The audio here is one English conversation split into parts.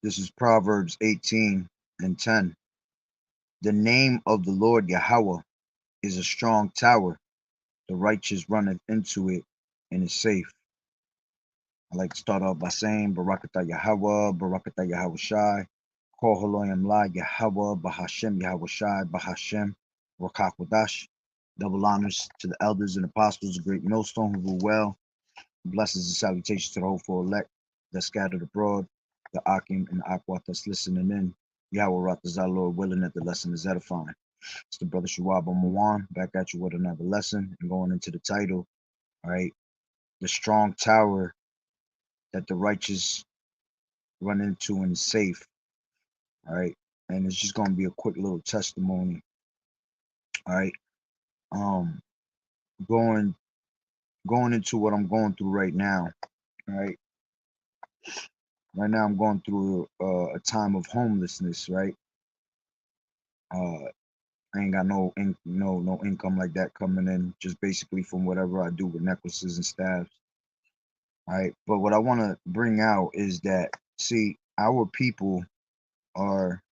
This is Proverbs 18 and 10. The name of the Lord Yahweh is a strong tower. The righteous runneth into it and is safe. I like to start off by saying Barakatah Yahweh, Barakatah Yahweh Shai, Kol Haloyam La Yahweh, Bahashem Yahweh Shai, Bahashem, Rakakwadash. Double honors to the elders and apostles, the great millstone who rule well. Blessings and salutations to the hopeful elect that scattered abroad, the Akim and the Akwat that's listening in. Yahweh Ratazah, Lord willing that the lesson is edifying. It's the brother Shuab Mawan back at you with another lesson and going into the title. All right, the strong tower that the righteous run into and is safe. All right, and it's just going to be a quick little testimony. All right, um, going into what I'm going through right now. All right, right now I'm going through a time of homelessness. Right, I ain't got no income like that coming in, just basically from whatever I do with necklaces and staffs. All right, but what I want to bring out is that, see, our people are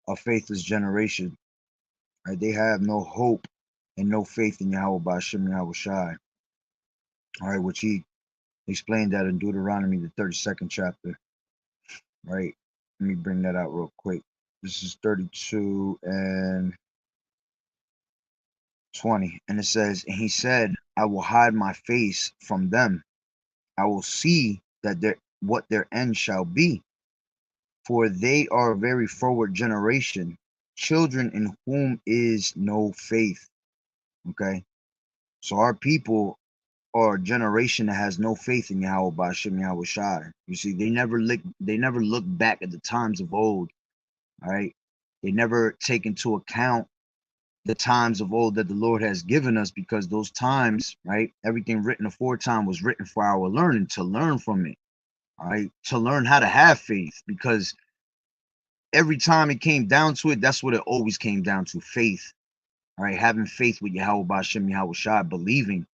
a faithless generation. Right, they have no hope and no faith in Yahweh Ba'ashem Yahweh Shai. All right, which he explained that in Deuteronomy, the 32nd chapter. Right, let me bring that out real quick. This is 32 and 20, and it says, and he said, I will hide my face from them. I will see that what their end shall be. For they are a very forward generation, children in whom is no faith. Okay, so our people are a generation that has no faith in Yahweh Ba'ashem Yahweh Shai. You see, they never look back at the times of old. All right, they never take into account the times of old that the Lord has given us, because those times, right, everything written aforetime was written for our learning, to learn from it. All right, to learn how to have faith, because every time it came down to it, that's what it always came down to: faith. All right, having faith with Yahweh Ba'ashem Yahweh Shai, believing.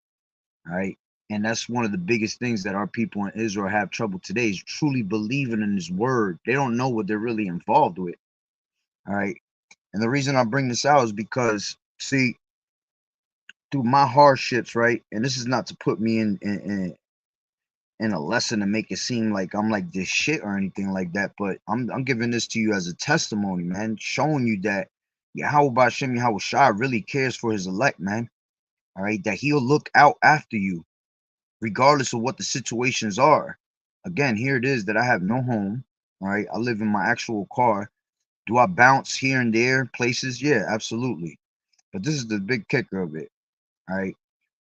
All right, and that's one of the biggest things that our people in Israel have trouble today, is truly believing in His word. They don't know what they're really involved with. All right, and the reason I bring this out is because, see, through my hardships, right, and this is not to put me in a lesson to make it seem like I'm like this shit or anything like that, but I'm giving this to you as a testimony, man, showing you that Yahweh Ba'ashem Yahweh Shai really cares for His elect, man. All right, that He'll look out after you regardless of what the situations are. Again, here it is that I have no home. All right, I live in my actual car. Do I bounce here and there places? Yeah, absolutely. But this is the big kicker of it. All right,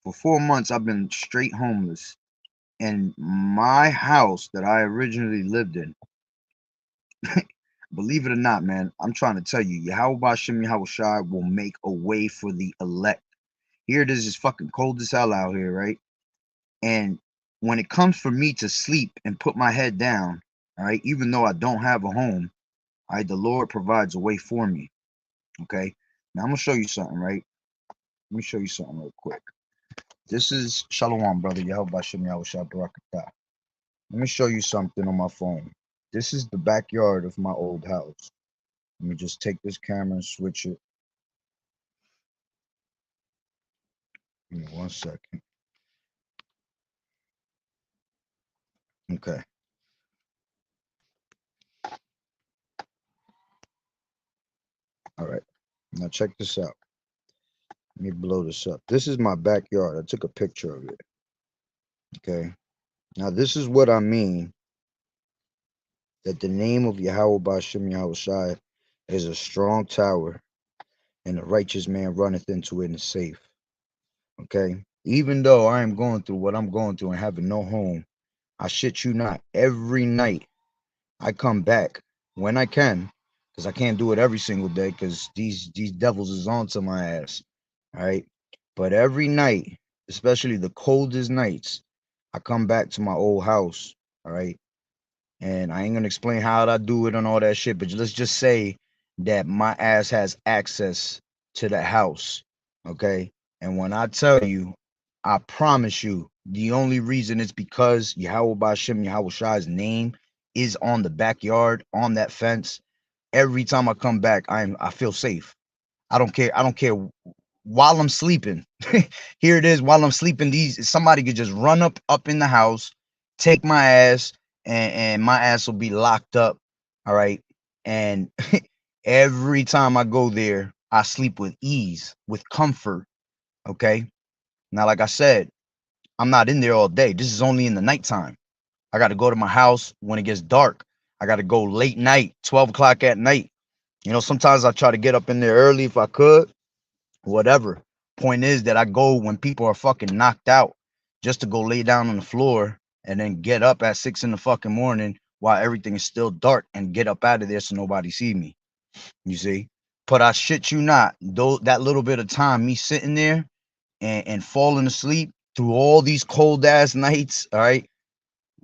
for 4 months I've been straight homeless. And my house that I originally lived in, believe it or not, man, I'm trying to tell you, Yahweh Ba'ashem Yahweh Shai will make a way for the elect. Here it is, it's fucking cold as hell out here, right? And when it comes for me to sleep and put my head down, all right, even though I don't have a home, all right, the Lord provides a way for me. Okay. Now I'm gonna show you something, right? Let me show you something real quick. This is Shalom, brother. Yahweh Ba'ashem Yahweh Shai Barakatah. Let me show you something on my phone. This is the backyard of my old house. Let me just take this camera and switch it. Give me 1 second. Okay. All right. Now check this out. Let me blow this up. This is my backyard. I took a picture of it. Okay. Now this is what I mean, that the name of Yahweh Ba'ashem Yahweh Shai is a strong tower, and the righteous man runneth into it and is safe. Okay. Even though I am going through what I'm going through and having no home, I shit you not, every night I come back when I can, because I can't do it every single day, because these devils is onto my ass. All right. But every night, especially the coldest nights, I come back to my old house. All right. And I ain't gonna explain how I do it and all that shit, but let's just say that my ass has access to the house. Okay. And when I tell you, I promise you, The only reason is because Yahweh Bashem Yahweh Shai's name is on the backyard, on that fence. Every time I come back, I feel safe. I don't care. I don't care while I'm sleeping. Here it is while I'm sleeping. These somebody could just run up in the house, take my ass, and my ass will be locked up. All right. And every time I go there, I sleep with ease, with comfort. Okay. Now, like I said, I'm not in there all day. This is only in the nighttime. I got to go to my house when it gets dark. I got to go late night, 12 o'clock at night. Sometimes I try to get up in there early if I could, whatever. Point is that I go when people are fucking knocked out just to go lay down on the floor and then get up at 6 in the fucking morning while everything is still dark and get up out of there so nobody see me. You see? But I shit you not, though that little bit of time, me sitting there and falling asleep through all these cold ass nights, all right,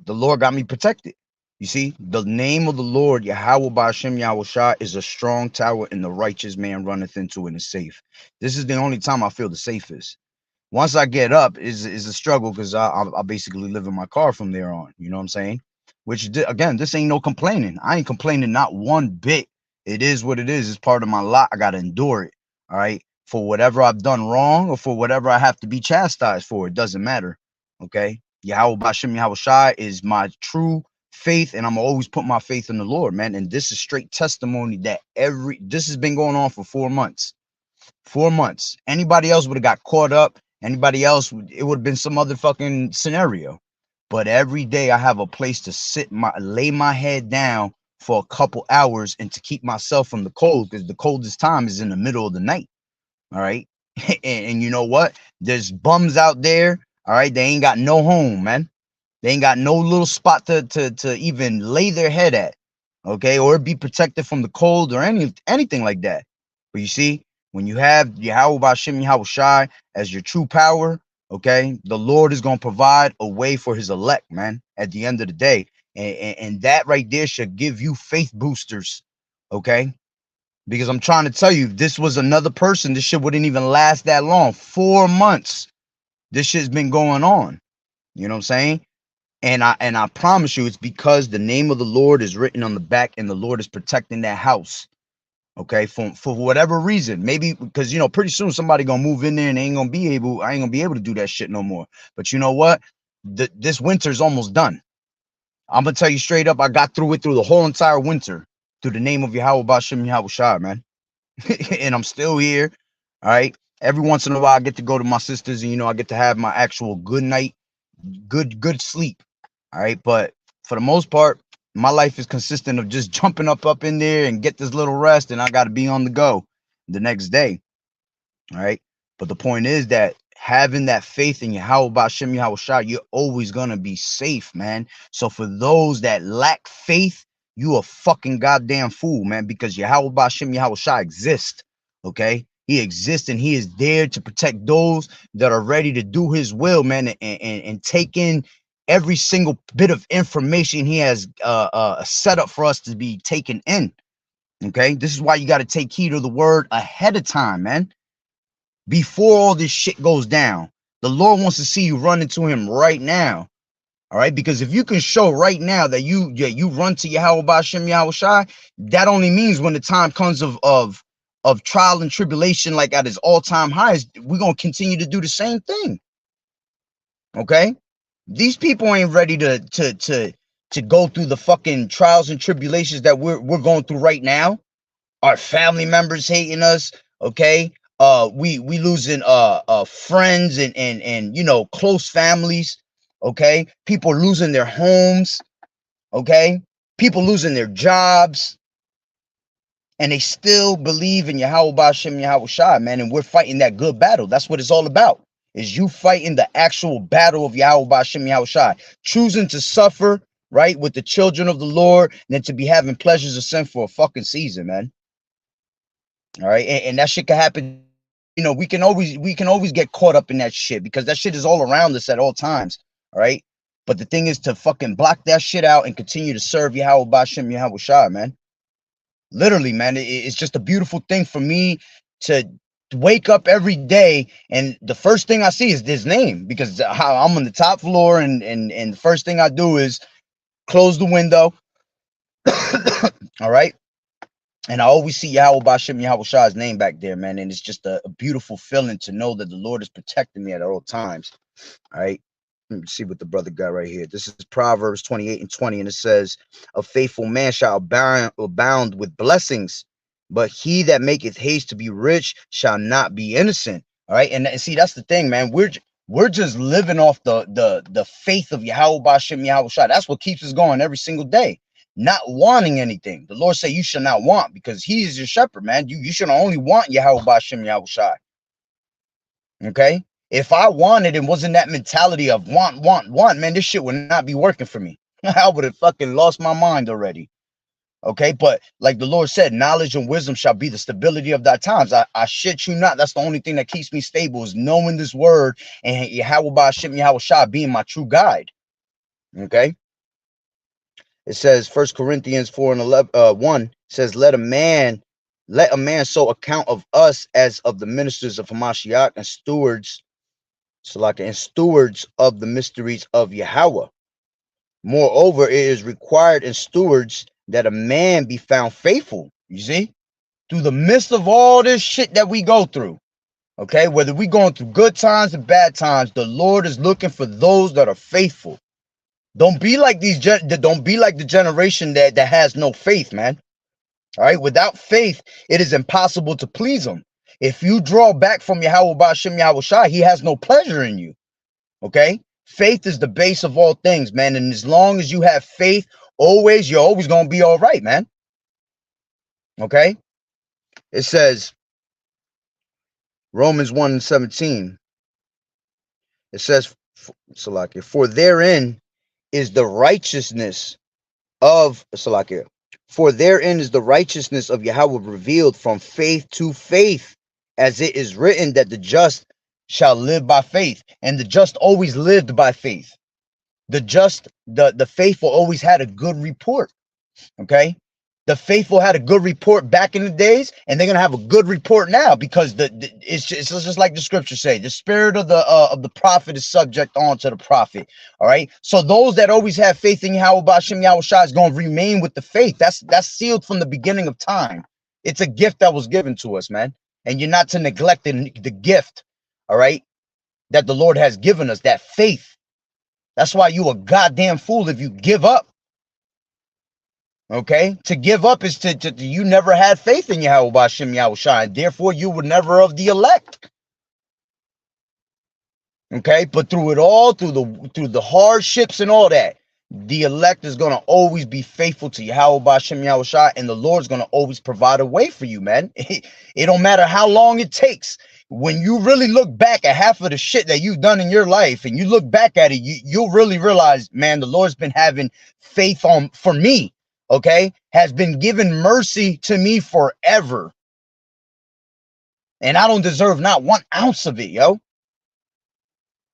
the Lord got me protected. You see, the name of the Lord, Yahweh Ba'ashem Yahweh Shah, is a strong tower, and the righteous man runneth into it and is safe. This is the only time I feel the safest. Once I get up, is a struggle because I basically live in my car from there on. You know what I'm saying? Which again, this ain't no complaining. I ain't complaining not one bit. It is what it is. It's part of my lot. I gotta endure it. All right, for whatever I've done wrong or for whatever I have to be chastised for, it doesn't matter. Okay, Yahweh Bashem Yahweh Shai is my true faith, and I'm always put my faith in the Lord, man. And this is straight testimony that this has been going on for 4 months. 4 months. Anybody else would have got caught up. Anybody else, it would have been some other fucking scenario. But every day I have a place to lay my head down for a couple hours and to keep myself from the cold, because the coldest time is in the middle of the night. All right. And you know what? There's bums out there. All right. They ain't got no home, man. They ain't got no little spot to even lay their head at. Okay. Or be protected from the cold or anything like that. But you see, when you have Yahweh Bashem Yahweh Shai as your true power, okay, the Lord is going to provide a way for his elect, man, at the end of the day. And that right there should give you faith boosters, okay? Because I'm trying to tell you, if this was another person, this shit wouldn't even last that long. 4 months, this shit's been going on. You know what I'm saying? And I promise you, it's because the name of the Lord is written on the back and the Lord is protecting that house. Okay, for whatever reason, maybe because pretty soon somebody gonna move in there and I ain't gonna be able to do that shit no more. But you know what? This winter's almost done. I'm gonna tell you straight up, I got through it through the whole entire winter through the name of Yahweh Bashem Yahweh Shai, man. And I'm still here. All right. Every once in a while I get to go to my sisters and I get to have my actual good night, good sleep. All right. But for the most part, my life is consistent of just jumping up in there and get this little rest, and I got to be on the go the next day. All right. But the point is that having that faith in Yahweh Bashem Yahweh Shai, you're always going to be safe, man. So for those that lack faith, you a fucking goddamn fool, man, because Yahweh Bashem Yahweh Shai exists. Okay. He exists and he is there to protect those that are ready to do his will, man, and take in every single bit of information he has set up for us to be taken in. Okay. This is why you got to take heed of the word ahead of time, man. Before all this shit goes down, the Lord wants to see you run into him right now. All right. Because if you can show right now that you run to Yahweh Bashem Yahweh Shai, that only means when the time comes of trial and tribulation, like at his all-time highs, we're gonna continue to do the same thing. Okay. These people ain't ready to go through the fucking trials and tribulations that we're going through right now. Our family members hating us, okay? We losing friends and close families, okay? People losing their homes, okay? People losing their jobs, and they still believe in Yahweh Bashem Yahweh Shai, man. And we're fighting that good battle. That's what it's all about. Is you fighting the actual battle of Yahweh Bashem Yahweh Shai, choosing to suffer right with the children of the Lord, than to be having pleasures of sin for a fucking season, man. All right, and that shit can happen. We can always get caught up in that shit because that shit is all around us at all times. All right, but the thing is to fucking block that shit out and continue to serve Yahweh Bashem Yahweh Shai, man. Literally, man, it's just a beautiful thing for me to wake up every day and the first thing I see is this name, because I'm on the top floor, and the first thing I do is close the window. All right. And I always see Yahweh Bashem Yahweh Shah's name back there, man. And it's just a beautiful feeling to know that the Lord is protecting me at all times. All right. Let me see what the brother got right here. This is Proverbs 28:20, and it says, "A faithful man shall abound with blessings, but he that maketh haste to be rich shall not be innocent." All right. And see, that's the thing, man. We're just living off the faith of Yahweh Bashem Yahweh Shah. That's what keeps us going every single day. Not wanting anything. The Lord say you should not want, because he is your shepherd, man. You should only want Yahweh Bashem Yahweh Shah. Okay. If I wanted and wasn't that mentality of want, man, this shit would not be working for me. I would have fucking lost my mind already. Okay. But like the Lord said, knowledge and wisdom shall be the stability of thy times. I shit you not. That's the only thing that keeps me stable, is knowing this word and Yahweh Bashem Yahweh Shah being my true guide. Okay. It says 1 Corinthians 4:1 says, let a man so account of us as of the ministers of Hamashiach and stewards, and stewards of the mysteries of Yahweh. Moreover, it is required in stewards that a man be found faithful. You see, through the midst of all this shit that we go through, okay, whether we going through good times and bad times, the Lord is looking for those that are faithful. Don't be like don't be like the generation that has no faith, man. All right, without faith, it is impossible to please him. If you draw back from Yahweh Bashem Yahweh Shah, he has no pleasure in you. Okay, faith is the base of all things, man. And as long as you have faith, you're always gonna be all right, man. Okay, it says Romans 1:17. It says, Salakia, for therein is the righteousness of Salakia. For therein is the righteousness of Yahweh revealed from faith to faith, as it is written that the just shall live by faith. And the just always lived by faith. The just, the faithful always had a good report. Okay. The faithful had a good report back in the days, and they're gonna have a good report now, because it's just like the scriptures say, the spirit of the prophet is subject unto the prophet. All right. So those that always have faith in Yahweh Bashem Yahweh Shah is gonna remain with the faith. That's sealed from the beginning of time. It's a gift that was given to us, man. And you're not to neglect the gift, all right, that the Lord has given us, that faith. That's why you a goddamn fool if you give up. Okay, to give up is to you never had faith in Yahweh Bashem Yahweh Shah, and therefore you were never of the elect. Okay, but through it all, through the hardships and all that, the elect is gonna always be faithful to Yahweh Bashem Yahweh Shah, and the Lord's gonna always provide a way for you, man. It don't matter how long it takes. When you really look back at half of the shit that you've done in your life, and you look back at it, you'll really realize, man, the Lord's been having faith for me. Okay, has been given mercy to me forever. And I don't deserve not 1 ounce of it, yo.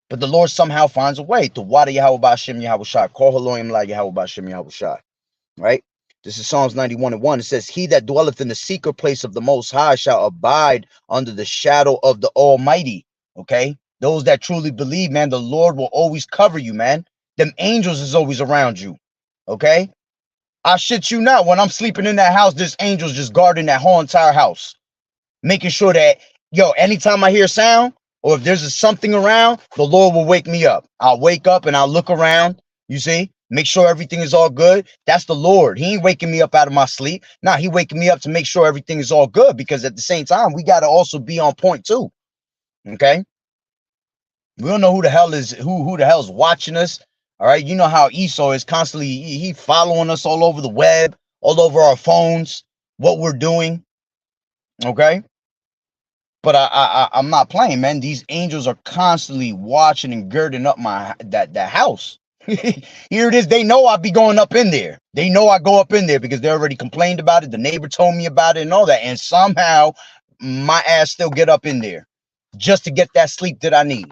But the Lord somehow finds a way to wada Yahweh Bashem Yahweh Shah. Call Elohim la Yahweh Bashem Yahweh Shah. Right? This is Psalms 91:1. It says, he that dwelleth in the secret place of the Most High shall abide under the shadow of the Almighty. Okay? Those that truly believe, man, the Lord will always cover you, man. Them angels is always around you. Okay? I shit you not, when I'm sleeping in that house, there's angels just guarding that whole entire house, making sure that, yo, anytime I hear sound, or if there's something around, the Lord will wake me up. I'll wake up and I'll look around, you see, make sure everything is all good. That's the Lord. He ain't waking me up out of my sleep. Nah, he waking me up to make sure everything is all good, because at the same time, we got to also be on point too. Okay? We don't know who the hell is watching us. All right, you know how Esau is constantly he following us all over the web, all over our phones, what we're doing. Okay, but I'm not playing, man. These angels are constantly watching and girding up that house. Here it is. They know I be going up in there. They know I go up in there because they already complained about it. The neighbor told me about it and all that, and somehow my ass still get up in there just to get that sleep that I need.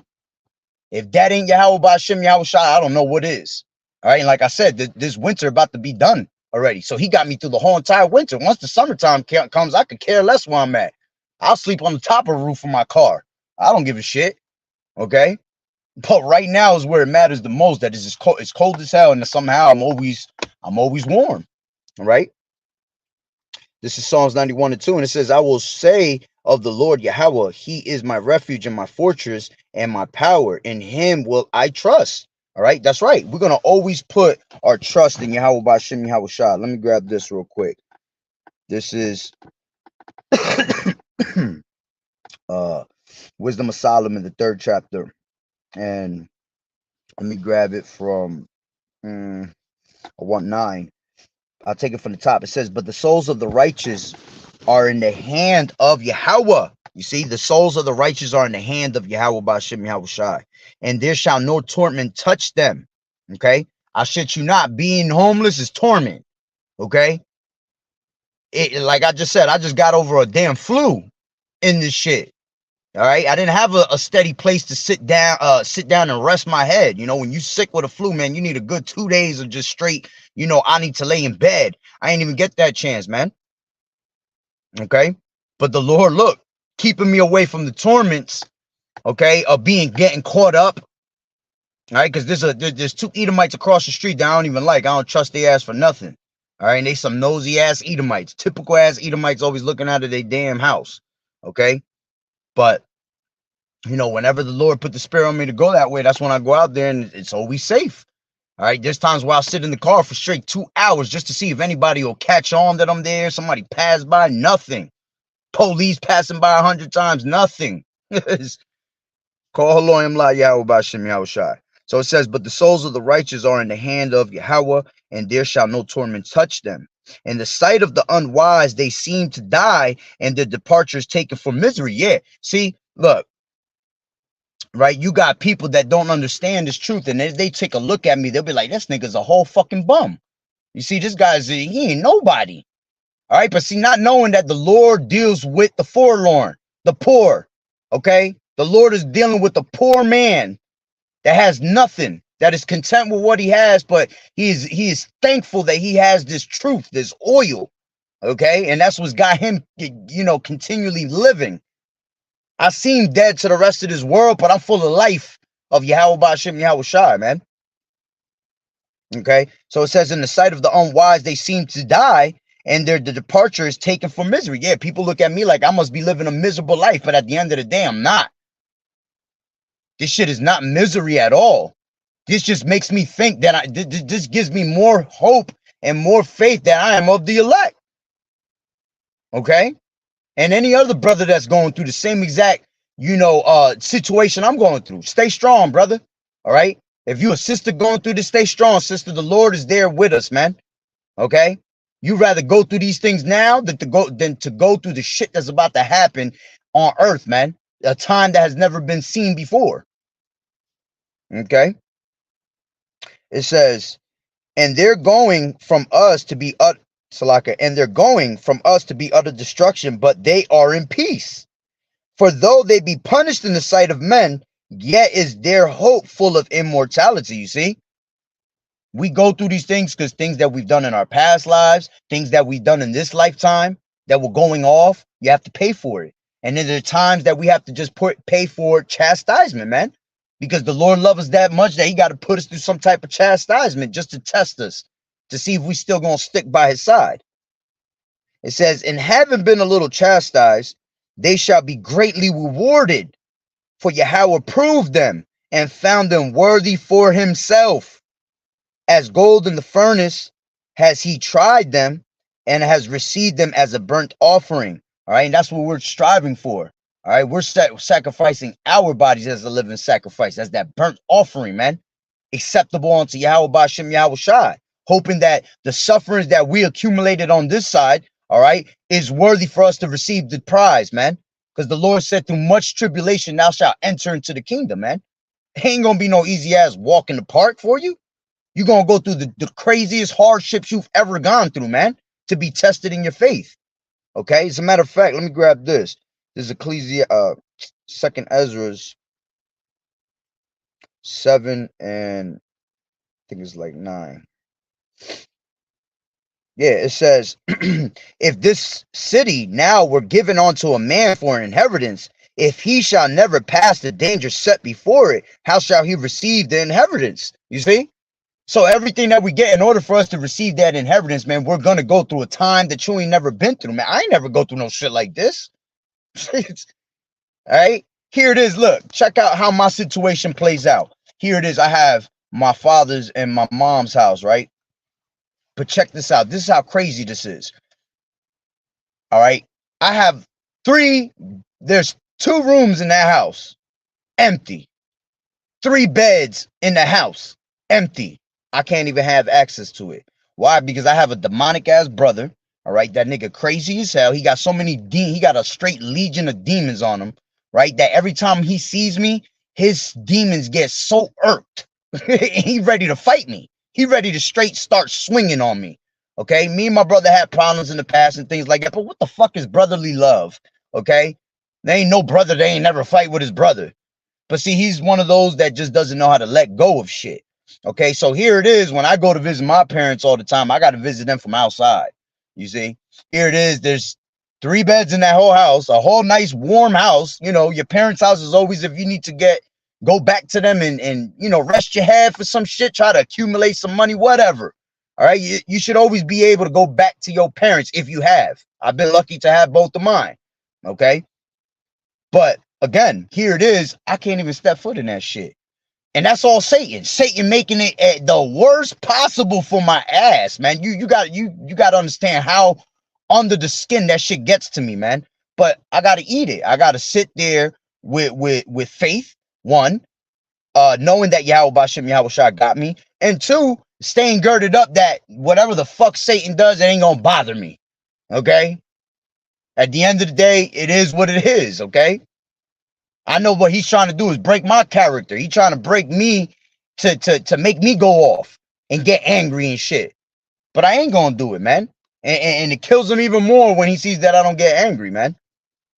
If that ain't Yahweh Bashem Yahweh Shah, I don't know what is. All right, and like I said, this winter about to be done already. So he got me through the whole entire winter. Once the summertime comes, I could care less where I'm at. I'll sleep on the top of the roof of my car. I don't give a shit. Okay. But right now is where it matters the most. That is, it's cold as hell, and somehow I'm always warm. All right. This is Psalms 91 and 2, and it says, I will say of the Lord Yahweh, He is my refuge and my fortress and my power. In Him will I trust. All right, that's right. We're gonna always put our trust in Yahweh Bashim Yahweh Shah. Let me grab this real quick. This is Wisdom of Solomon, the 3rd chapter, and let me grab it from I want 9. I'll take it from the top. It says, but the souls of the righteous are in the hand of Yahweh. You see, the souls of the righteous are in the hand of Yahweh Bashim Yahweh Shai. And there shall no torment touch them. Okay. I shit you not, being homeless is torment. Okay. Like I just said, I just got over a damn flu in this shit. All right. I didn't have a steady place to sit down and rest my head. You know, when you sick with a flu, man, you need a good 2 days of just straight, I need to lay in bed. I ain't even get that chance, man. Okay. But the Lord, look, keeping me away from the torments, okay, of getting caught up. All right, because there's 2 Edomites across the street that I don't even like. I don't trust their ass for nothing. All right, and they some nosy ass Edomites, typical ass Edomites, always looking out of their damn house. Okay. But whenever the Lord put the spirit on me to go that way, that's when I go out there, and it's always safe. All right, there's times where I'll sit in the car for straight 2 hours just to see if anybody will catch on that I'm there. Somebody pass by, nothing. Police passing by 100 times, nothing. Call Elohim La Yahweh Bashim Yahweh Shai. So it says, but the souls of the righteous are in the hand of Yahweh, and there shall no torment touch them. In the sight of the unwise, they seem to die, and their departure is taken for misery. Yeah, see, look, right? You got people that don't understand this truth, and they take a look at me, they'll be like, this nigga's a whole fucking bum. You see, this guy's, he ain't nobody. All right, but see, not knowing that the Lord deals with the forlorn, the poor, okay? The Lord is dealing with the poor man that has nothing, that is content with what he has, but he is thankful that he has this truth, this oil, okay? And that's what's got him, continually living. I seem dead to the rest of this world, but I'm full of life of Yahweh Bashim Yahweh Shai, man. Okay, so it says, in the sight of the unwise, they seem to die, and the departure is taken for misery. Yeah, people look at me like I must be living a miserable life, but at the end of the day, I'm not. This shit is not misery at all. This just makes me think that this gives me more hope and more faith that I am of the elect. Okay, and any other brother that's going through the same exact, situation I'm going through, stay strong, brother. All right. If you a sister going through this, stay strong, sister. The Lord is there with us, man. Okay. You rather go through these things now than to go through the shit that's about to happen on earth, man. A time that has never been seen before. Okay. It says, and they're going from us to be Salaka, and they're going from us to be utter destruction, but they are in peace. For though they be punished in the sight of men, yet is their hope full of immortality. You see, we go through these things because things that we've done in our past lives, things that we've done in this lifetime that were going off, you have to pay for it. And then there are times that we have to just pay for chastisement, man, because the Lord loves us that much that he got to put us through some type of chastisement just to test us, to see if we still going to stick by his side. It says, and having been a little chastised, they shall be greatly rewarded. For Yahweh proved them and found them worthy for himself. As gold in the furnace has he tried them and has received them as a burnt offering. All right. And that's what we're striving for. All right. We're sacrificing our bodies as a living sacrifice, as that burnt offering, man. Acceptable unto Yahweh Bashim Yahweh Shai. Hoping that the sufferings that we accumulated on this side, all right, is worthy for us to receive the prize, man. Because the Lord said, through much tribulation, thou shalt enter into the kingdom, man. It ain't going to be no easy ass walk in the park for you. You're going to go through the craziest hardships you've ever gone through, man, to be tested in your faith. Okay. As a matter of fact, let me grab this. This is Second Ezra's 7 and I think it's like 9. Yeah, it says, if this city now were given unto a man for an inheritance, if he shall never pass the danger set before it, how shall he receive the inheritance? You see? So everything that we get, in order for us to receive that inheritance, man, we're gonna go through a time that you ain't never been through, man. I ain't never go through no shit like this. All right, here it is. Look, check out how my situation plays out. Here it is. I have my father's and my mom's house, right? But check this out. This is how crazy this is. All right, I have there's 2 rooms in that house, empty. 3 beds in the house, empty. I can't even have access to it. Why? Because I have a demonic ass brother. All right, that nigga crazy as hell. He got so many he got a straight legion of demons on him. Right, that every time he sees me, his demons get so irked. He ready to fight me. He ready to straight start swinging on me. Okay, me and my brother had problems in the past and things like that. But what the fuck is brotherly love? Okay, there ain't no brother. They ain't never fight with his brother. But see, he's one of those that just doesn't know how to let go of shit. Okay, so here it is. When I go to visit my parents all the time, I got to visit them from outside. You see, here it is. There's 3 beds in that whole house, a whole nice warm house. You know, your parents' house is always, if you need to go back to them and you know, rest your head for some shit, try to accumulate some money, whatever. All right, you should always be able to go back to your parents if you have. I've been lucky to have both of mine. Okay, but again, here it is. I can't even step foot in that shit. And that's all Satan. Satan making it the worst possible for my ass, man. You got to understand how under the skin that shit gets to me, man. But I got to eat it. I got to sit there with faith, one, knowing that Yahawah got me, and 2, staying girded up that whatever the fuck Satan does, it ain't gonna bother me. Okay? At the end of the day, it is what it is, okay? I know what he's trying to do is break my character. He's trying to break me to make me go off and get angry and shit. But I ain't gonna do it, man. And it kills him even more when he sees that I don't get angry, man.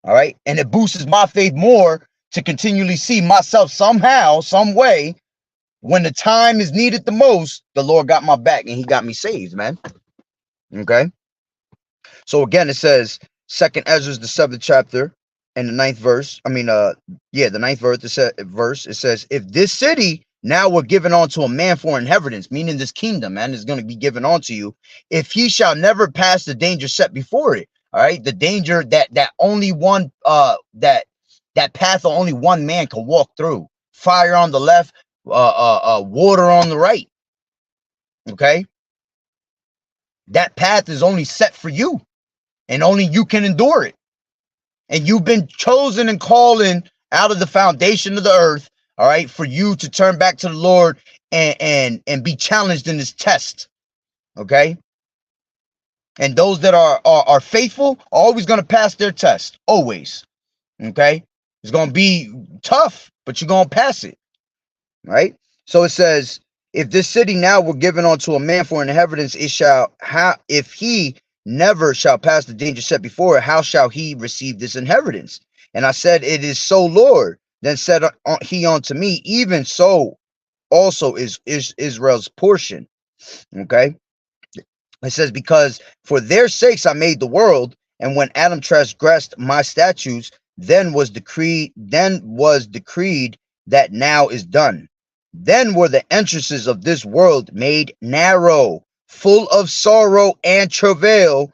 All right. And it boosts my faith more to continually see myself somehow, some way, when the time is needed the most, the Lord got my back and he got me saved, man. Okay. So again, it says, Second Ezra, the 7th chapter, and the 9th verse. I mean, the 9th verse. It says, if this city now were given unto a man for inheritance, meaning this kingdom, man, is going to be given unto you, if he shall never pass the danger set before it. All right, the danger that only one that path only one man can walk through. Fire on the left, water on the right. Okay, that path is only set for you, and only you can endure it. And you've been chosen and calling out of the foundation of the earth, all right, for you to turn back to the Lord and be challenged in this test. Okay. And those that are faithful are always going to pass their test. Always. Okay. It's going to be tough, but you're going to pass it. Right. So it says, if this city now were given unto a man for an inheritance, it shall if he never shall pass the danger set before it, how shall he receive this inheritance? And I said, it is so, Lord. Then said he unto me, even so also is Israel's portion. Okay. It says, because for their sakes I made the world, and when Adam transgressed my statutes, then was decreed that now is done. Then were the entrances of this world made narrow, full of sorrow and travail.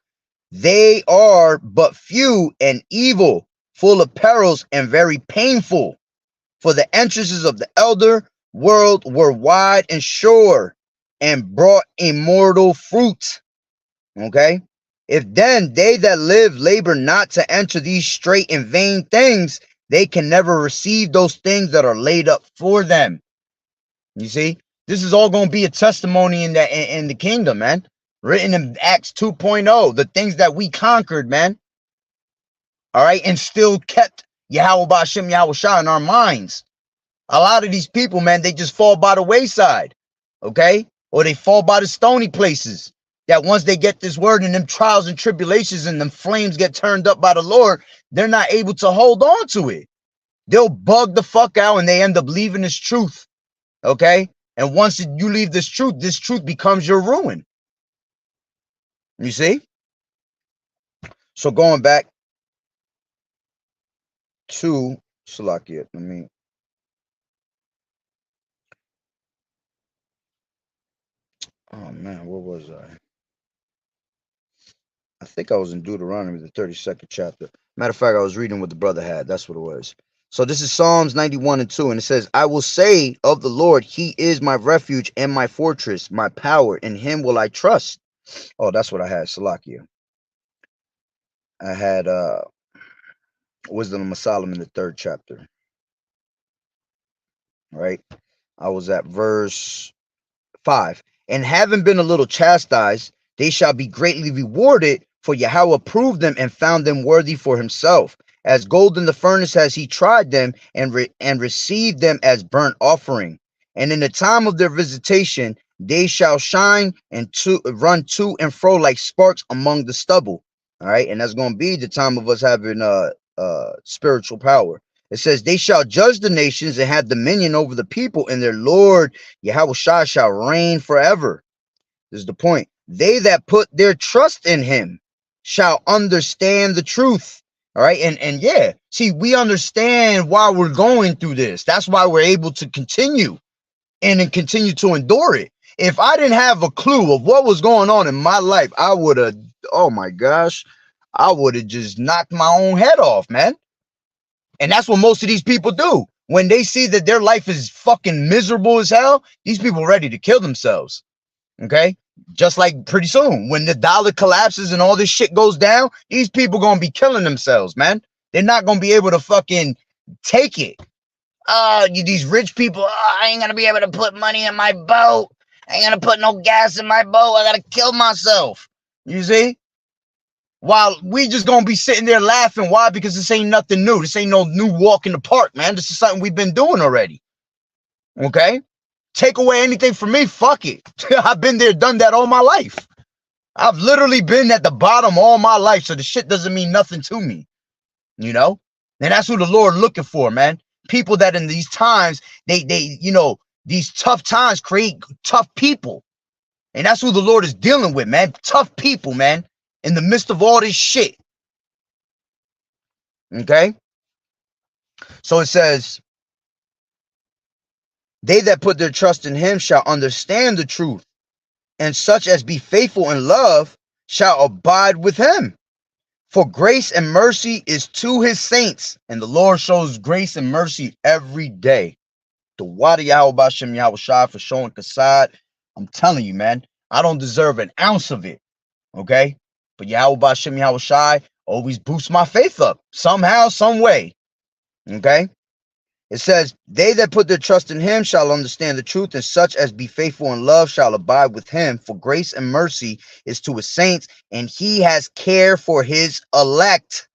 They are but few and evil, full of perils and very painful. For the entrances of the elder world were wide and sure, and brought immortal fruit. Okay. If then they that live labor not to enter these straight and vain things, they can never receive those things that are laid up for them. You see, this is all going to be a testimony in the kingdom, man. Written in Acts 2.0, the things that we conquered, man. All right, and still kept Yahawah in our minds. A lot of these people, man, they just fall by the wayside, okay? Or they fall by the stony places. That once they get this word and them trials and tribulations and them flames get turned up by the Lord, they're not able to hold on to it. They'll bug the fuck out and they end up leaving this truth, okay? And once you leave this truth becomes your ruin. You see? So going back to Salakia, oh man, where was I? I think I was in Deuteronomy, the 32nd chapter. Matter of fact, I was reading what the brother had. That's what it was. So this is Psalms 91 and 2, and it says, I will say of the Lord, he is my refuge and my fortress, my power. In him will I trust. Oh, that's what I had, Salakia. I had Wisdom of Solomon, the 3rd chapter. Right? I was at verse 5. And having been a little chastised, they shall be greatly rewarded, for Yahweh proved them and found them worthy for himself. As gold in the furnace has he tried them and received them as burnt offering. And in the time of their visitation, they shall shine and run to and fro like sparks among the stubble. All right. And that's going to be the time of us having spiritual power. It says, they shall judge the nations and have dominion over the people, and their Lord Yahweh shall reign forever. This is the point. They that put their trust in him shall understand the truth. All right. And yeah, see, we understand why we're going through this. That's why we're able to continue and continue to endure it. If I didn't have a clue of what was going on in my life, I would have, oh my gosh, I would have just knocked my own head off, man. And that's what most of these people do. When they see that their life is fucking miserable as hell, these people are ready to kill themselves. Okay? Just like pretty soon, when the dollar collapses and all this shit goes down, these people gonna be killing themselves, man. They're not gonna be able to fucking take it. These rich people, I ain't gonna be able to put money in my boat. I ain't gonna put no gas in my boat. I gotta kill myself. You see? While we just gonna be sitting there laughing. Why? Because this ain't nothing new. This ain't no new walk in the park, man. This is something we've been doing already. Okay? Take away anything from me, fuck it. I've been there, done that all my life. I've literally been at the bottom all my life, so the shit doesn't mean nothing to me. You know? And that's who the Lord looking for, man. People that in these times, they these tough times create tough people. And that's who the Lord is dealing with, man. Tough people, man. In the midst of all this shit. Okay? So it says, they that put their trust in him shall understand the truth, and such as be faithful in love shall abide with him. For grace and mercy is to his saints, and the Lord shows grace and mercy every day. The Wada Yahweh Bashem Yahweh Shai for showing Kasad. I'm telling you, man, I don't deserve an ounce of it. Okay? But Yahweh Bashem Yahweh Shai always boosts my faith up somehow, some way. Okay? It says, they that put their trust in him shall understand the truth, and such as be faithful in love shall abide with him. For grace and mercy is to his saints, and he has care for his elect.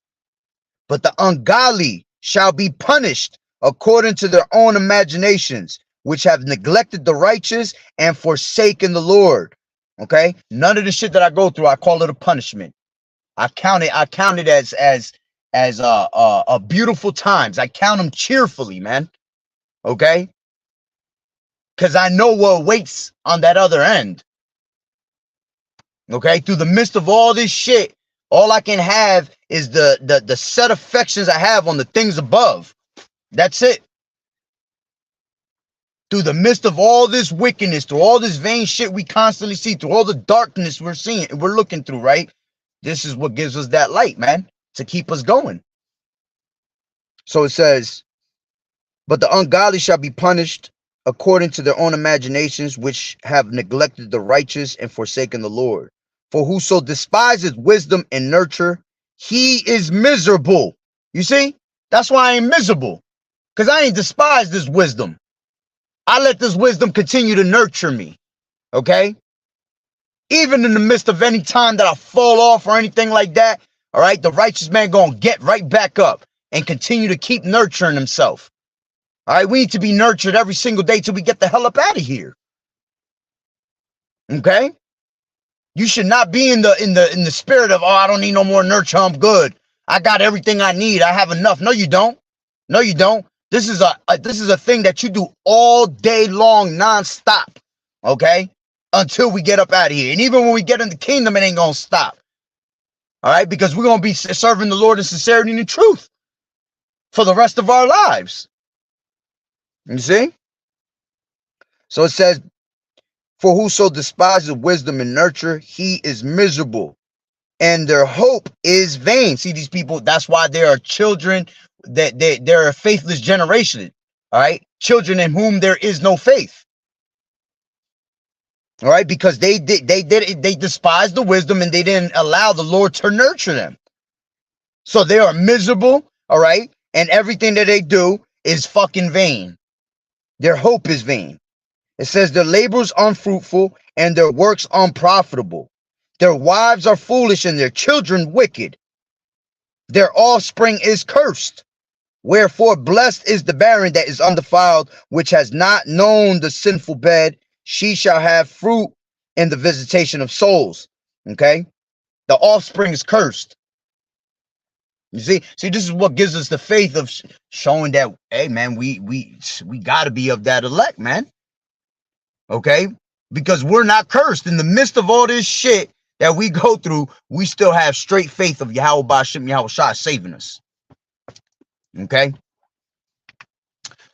But the ungodly shall be punished according to their own imaginations, which have neglected the righteous and forsaken the Lord. Okay? None of the shit that I go through, I call it a punishment. I count it as a beautiful times. I count them cheerfully, man. Okay? Because I know what awaits on that other end. Okay? Through the midst of all this shit, all I can have is the set affections I have on the things above. That's it. Through the midst of all this wickedness, through all this vain shit we constantly see, through all the darkness we're seeing, we're looking through, right? This is what gives us that light, man, to keep us going. So it says, but the ungodly shall be punished according to their own imaginations, which have neglected the righteous and forsaken the Lord. For whoso despises wisdom and nurture, he is miserable. You see? That's why I ain't miserable. Because I ain't despised this wisdom. I let this wisdom continue to nurture me. Okay? Even in the midst of any time that I fall off or anything like that, all right, the righteous man gonna get right back up and continue to keep nurturing himself. All right, we need to be nurtured every single day till we get the hell up out of here. Okay? You should not be in the spirit of, oh, I don't need no more nurture, I'm good. I got everything I need. I have enough. No, you don't. No, you don't. This is a thing that you do all day long, nonstop. Okay? until we get up out of here. And even when we get in the kingdom, it ain't going to stop. All right, because we're going to be serving the Lord in sincerity and in truth for the rest of our lives. You see? So it says, for whoso despises wisdom and nurture, he is miserable, and their hope is vain. See, these people, that's why there are children, that they're a faithless generation. All right, children in whom there is no faith. All right, because they despised the wisdom and they didn't allow the Lord to nurture them. So they are miserable, all right, and everything that they do is fucking vain. Their hope is vain. It says their labors unfruitful and their works unprofitable. Their wives are foolish and their children wicked. Their offspring is cursed. Wherefore blessed is the barren that is undefiled, which has not known the sinful bed. She shall have fruit in the visitation of souls. Okay? The offspring is cursed. You see, this is what gives us the faith of showing that, hey man, we got to be of that elect, man. Okay, because we're not cursed. In the midst of all this shit that we go through, we still have straight faith of YAHAWAH'S saving us. Okay,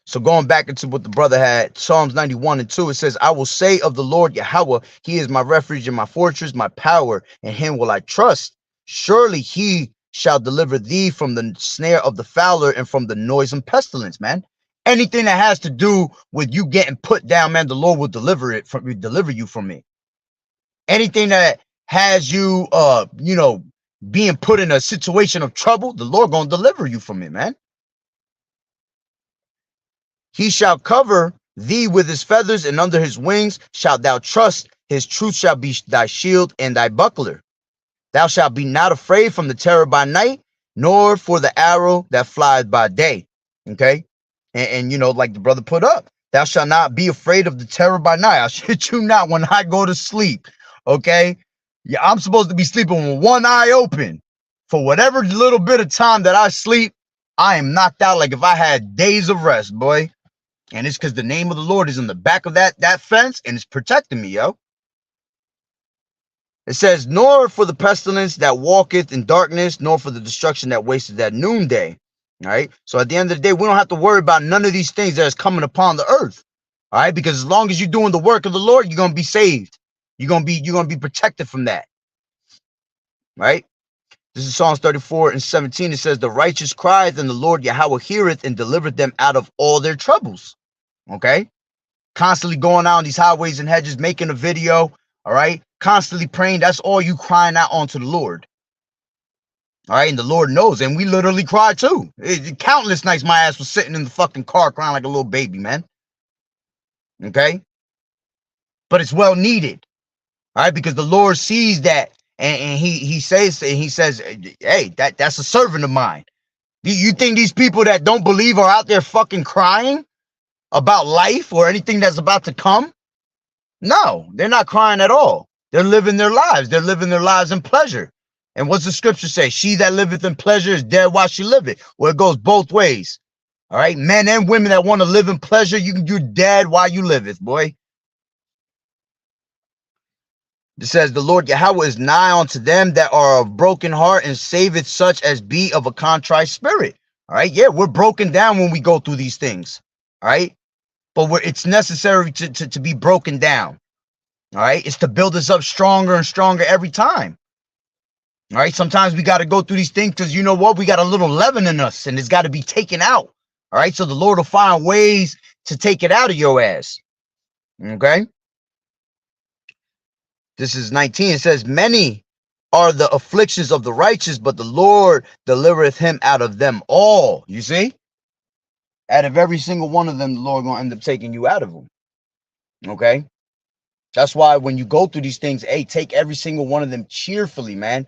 so going back into what the brother had, Psalms 91:2, it says, I will say of the Lord Yahweh, he is my refuge and my fortress, my power, and him will I trust. Surely he shall deliver thee from the snare of the fowler and from the noisome pestilence, man. Anything that has to do with you getting put down, man, the Lord will deliver you from it. Anything that has you, being put in a situation of trouble, the Lord gonna deliver you from it, man. He shall cover thee with his feathers, and under his wings shalt thou trust. His truth shall be thy shield and thy buckler. Thou shalt be not afraid from the terror by night, nor for the arrow that flies by day. Okay. And like the brother put up, thou shalt not be afraid of the terror by night. I shit you not when I go to sleep. Okay. Yeah, I'm supposed to be sleeping with one eye open. For whatever little bit of time that I sleep, I am knocked out like if I had days of rest, boy. And it's because the name of the Lord is in the back of that fence and it's protecting me, yo. It says, nor for the pestilence that walketh in darkness, nor for the destruction that wasteth at noonday. All right. So at the end of the day, we don't have to worry about none of these things that is coming upon the earth. All right. Because as long as you're doing the work of the Lord, you're going to be saved. You're going to be protected from that. Right. This is Psalms 34:17. It says, the righteous crieth, and the Lord Yahweh heareth and delivereth them out of all their troubles. Okay. Constantly going out on these highways and hedges, making a video. All right. Constantly praying. That's all you crying out onto the Lord. All right. And the Lord knows. And we literally cried too. Countless nights my ass was sitting in the fucking car crying like a little baby, man. Okay. But it's well needed. All right. Because the Lord sees that. And he says, hey, that's a servant of mine. You think these people that don't believe are out there fucking crying about life or anything that's about to come? No, they're not crying at all. They're living their lives. They're living their lives in pleasure. And what's the scripture say? She that liveth in pleasure is dead while she liveth. Well, it goes both ways. All right. Men and women that want to live in pleasure, you're dead while you liveth, boy. It says, the Lord Yahweh is nigh unto them that are of broken heart, and saveth such as be of a contrite spirit. All right. Yeah, we're broken down when we go through these things. All right. But it's necessary to be broken down. All right. It's to build us up stronger and stronger every time. All right. Sometimes we got to go through these things because you know what? We got a little leaven in us and it's got to be taken out. All right. So the Lord will find ways to take it out of your ass. Okay. This is 19. It says, many are the afflictions of the righteous, but the Lord delivereth him out of them all. You see? Out of every single one of them, the Lord gonna end up taking you out of them. Okay? That's why when you go through these things, hey, take every single one of them cheerfully, man.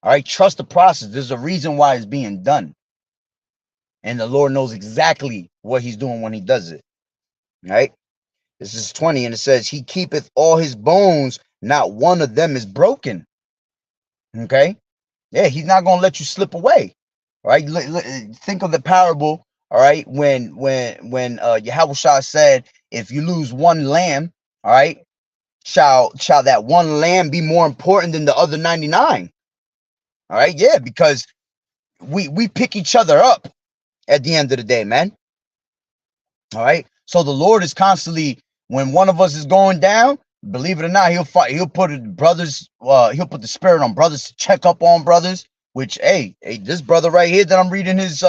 All right? Trust the process. There's a reason why it's being done. And the Lord knows exactly what he's doing when he does it. All right? This is 20, and it says, he keepeth all his bones, not one of them is broken. Okay? Yeah, he's not going to let you slip away. All right? Think of the parable, all right, when Yahawashi said, if you lose one lamb, all right, shall that one lamb be more important than the other 99? All right, yeah, because we pick each other up at the end of the day, man. All right. So the Lord is constantly, when one of us is going down, believe it or not, he'll fight. He'll put brothers. He'll put the spirit on brothers to check up on brothers. Which, hey, this brother right here that I'm reading his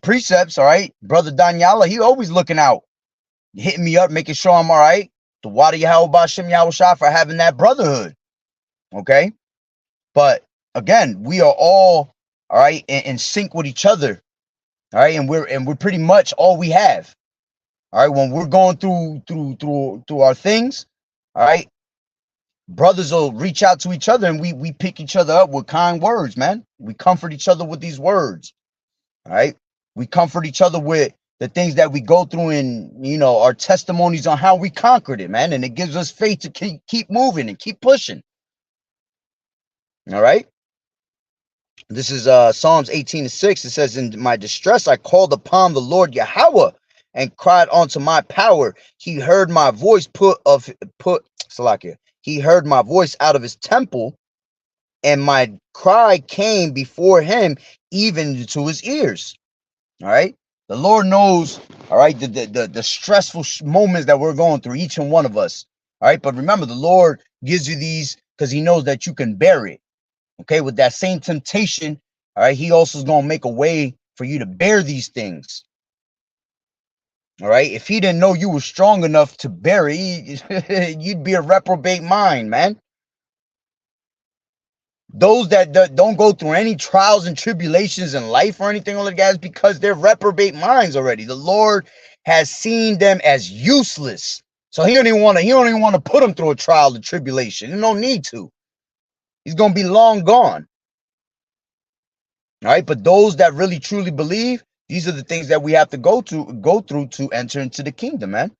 precepts. All right, brother Daniela, he always looking out, hitting me up, making sure I'm all right. The water Yahawah for having that brotherhood. Okay, but again, we are all right in sync with each other. All right, and we're pretty much all we have. All right, when we're going through our things, all right, brothers will reach out to each other, and we pick each other up with kind words, man. We comfort each other with these words. All right, we comfort each other with the things that we go through, and our testimonies on how we conquered it, man. And it gives us faith to keep moving and keep pushing. All right. This is Psalms 18:6. It says, "In my distress I called upon the Lord Yahweh and cried unto my power. He heard my voice Salakia. He heard my voice out of his temple, and my cry came before him, even to his ears." All right. The Lord knows, all right, the stressful moments that we're going through, each and one of us. All right. But remember, the Lord gives you these because he knows that you can bear it. Okay, with that same temptation, all right, he also is going to make a way for you to bear these things. All right, if he didn't know you were strong enough to bear it, you'd be a reprobate mind, man. Those that don't go through any trials and tribulations in life or anything like that is because they're reprobate minds already. The Lord has seen them as useless, so he don't even want to put them through a trial and tribulation. He don't need to. He's gonna be long gone. All right, but those that really truly believe, these are the things that we have to go through to enter into the kingdom, man.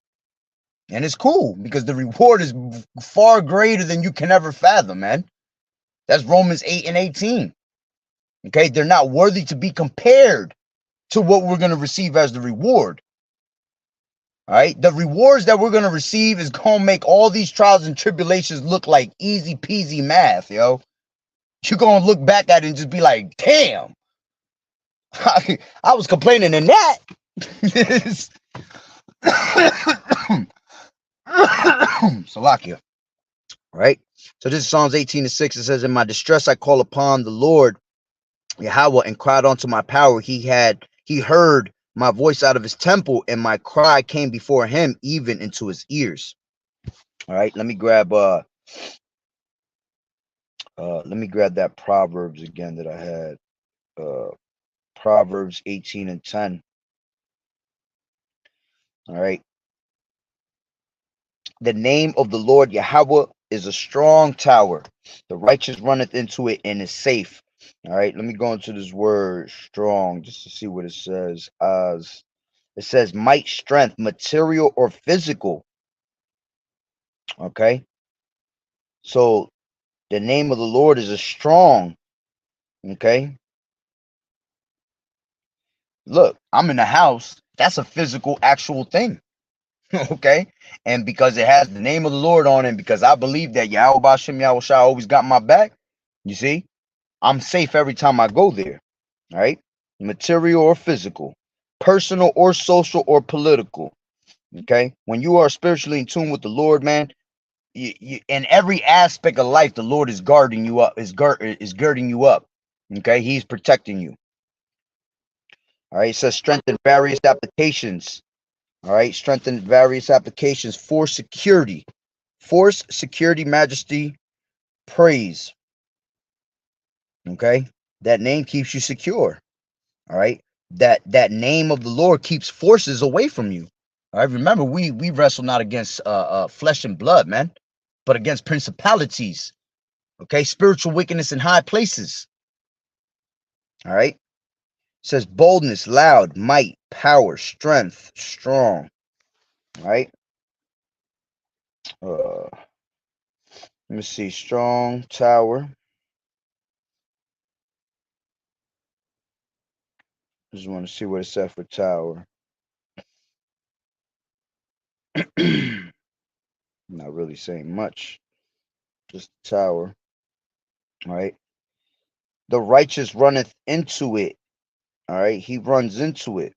And it's cool because the reward is far greater than you can ever fathom, man. That's Romans 8:18. Okay, they're not worthy to be compared to what we're going to receive as the reward. All right, the rewards that we're going to receive is going to make all these trials and tribulations look like easy peasy math, yo. You're going to look back at it and just be like, damn, I was complaining in that. Salakia. Right? So this is Psalms 18:6. It says, "In my distress I call upon the Lord Yahweh and cried unto my power. He heard my voice out of his temple, and my cry came before him, even into his ears." All right, let me grab that Proverbs again that I had. Proverbs 18:10. All right. "The name of the Lord Yahweh is a strong tower. The righteous runneth into it and is safe." All right, let me go into this word strong just to see what it says. As it says, might, strength, material or physical. Okay, so the name of the Lord is a strong. Okay, look, I'm in a house. That's a physical, actual thing. Okay, and because it has the name of the Lord on it, because I believe that Yahweh Bashem Yahweh Shai always got my back. You see, I'm safe every time I go there. All right, material or physical, personal or social or political. Okay, when you are spiritually in tune with the Lord, man, in every aspect of life, the Lord is guarding you up, is girding you up. Okay, He's protecting you. All right, it says strengthen various applications. All right, strengthen various applications for security, force, security, majesty, praise. Okay, that name keeps you secure. All right, that name of the Lord keeps forces away from you. All right, remember we wrestle not against flesh and blood, man, but against principalities. Okay, spiritual wickedness in high places. All right, it says boldness, loud, might, power, strength, strong. All right, let me see, strong tower. Just want to see what it said for tower. Not really saying much. Just the tower. All right. The righteous runneth into it. All right. He runs into it.